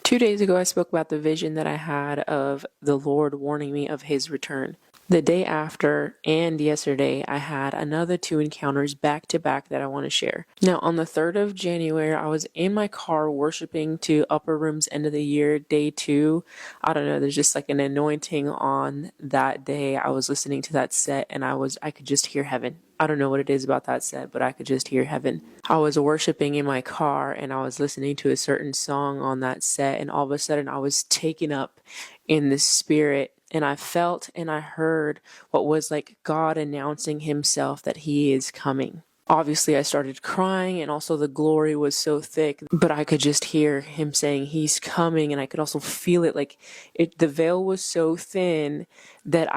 2 days ago, I spoke about the vision that I had of the Lord warning me of his return. The day after and yesterday, I had another 2 encounters back to back that I want to share. Now, on the 3rd of January, I was in my car worshiping to Upper Room's End of the Year, day 2. I don't know, there's just like an anointing on that day. I was listening to that set and I could just hear heaven. I don't know what it is about that set, but I could just hear heaven. I was worshiping in my car and I was listening to a certain song on that set, and all of a sudden I was taken up in the spirit. And I felt and I heard what was like God announcing himself that he is coming. Obviously, I started crying, and also the glory was so thick, but I could just hear him saying he's coming, and I could also feel it. Like the veil was so thin that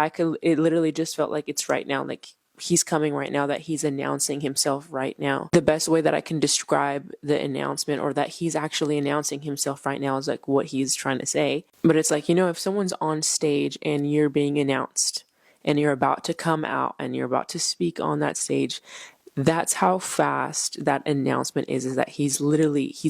it literally just felt like it's right now. Like he's coming right now, that he's announcing himself right now. The best way that I can describe the announcement, or that he's actually announcing himself right now, is like what he's trying to say. But it's like, if someone's on stage and you're being announced and you're about to come out and you're about to speak on that stage, that's how fast that announcement is that he's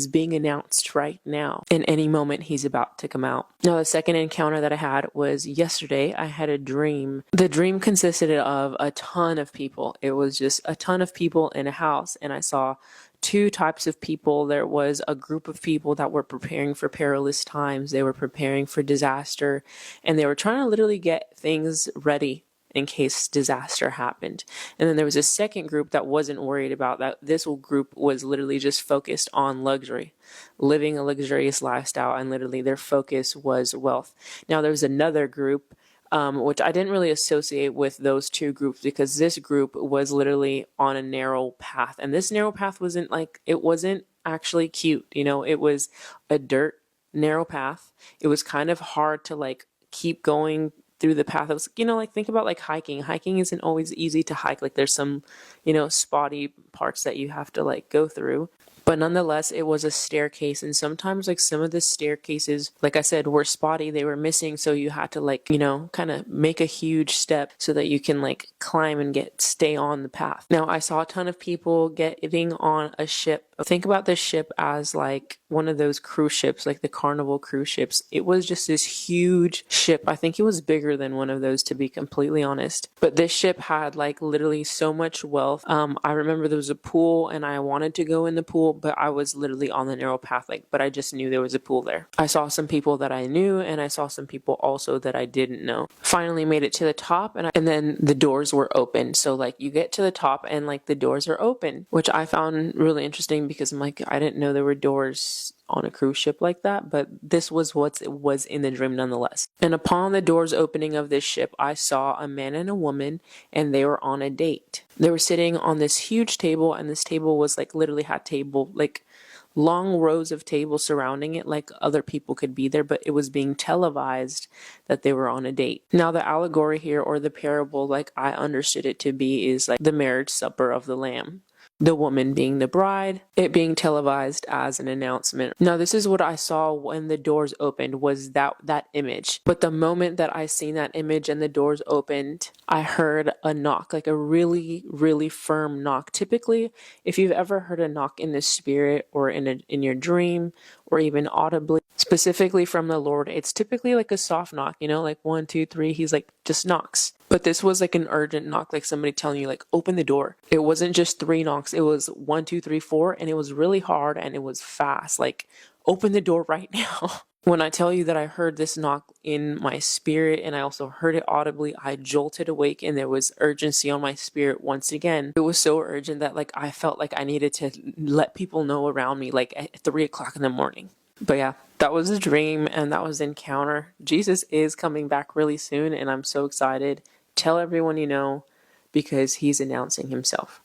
being announced right now. In any moment, he's about to come out. Now, the second encounter that I had was yesterday. I had a dream. The dream consisted of a ton of people. It was just a ton of people in a house, and I saw 2 types of people. There was a group of people that were preparing for perilous times. They were preparing for disaster, and they were trying to literally get things ready in case disaster happened. And then there was a second group that wasn't worried about that. This group was literally just focused on luxury, living a luxurious lifestyle, and literally their focus was wealth. Now, there was another group which I didn't really associate with those 2 groups, because this group was literally on a narrow path, and this narrow path wasn't actually cute. It was a dirt narrow path. It was kind of hard to keep going through the path. It was, think about hiking. Hiking isn't always easy to hike. There's some, spotty parts that you have to go through. But nonetheless, it was a staircase, and sometimes some of the staircases, like I said, were spotty. They were missing, so you had to kind of make a huge step so that you can climb and stay on the path. Now, I saw a ton of people getting on a ship. Think about this ship as one of those cruise ships, like the Carnival cruise ships. It was just this huge ship. I think it was bigger than one of those, to be completely honest. But this ship had literally so much wealth. I remember there was a pool, and I wanted to go in the pool, but I was literally on the narrow path, but I just knew there was a pool there. I saw some people that I knew, and I saw some people also that I didn't know. Finally made it to the top, and then the doors were open. So you get to the top, and the doors are open, which I found really interesting, because I'm I didn't know there were doors on a cruise ship like that, but this was what it was in the dream nonetheless. And upon the doors opening of this ship, I saw a man and a woman, and they were on a date. They were sitting on this huge table, and this table was literally had long rows of tables surrounding it, other people could be there, but it was being televised that they were on a date. Now, the allegory here, or the parable, I understood it to be, is the marriage supper of the Lamb. The woman being the bride, it being televised as an announcement. Now, this is what I saw when the doors opened, was that image. But the moment that I seen that image and the doors opened, I heard a knock, a really, really firm knock. Typically, if you've ever heard a knock in the spirit, or in your dream, or even audibly, specifically from the Lord, it's typically a soft knock, 1, 2, 3, he's just knocks. But this was an urgent knock, somebody telling you open the door. It wasn't just 3 knocks, it was 1, 2, 3, 4, and it was really hard, and it was fast, open the door right now. When I tell you that I heard this knock in my spirit, and I also heard it audibly, I jolted awake, and there was urgency on my spirit once again. It was so urgent that I felt I needed to let people know around me at 3 o'clock in the morning. But yeah, that was a dream, and that was the encounter. Jesus is coming back really soon, and I'm so excited. Tell everyone you know, because he's announcing himself.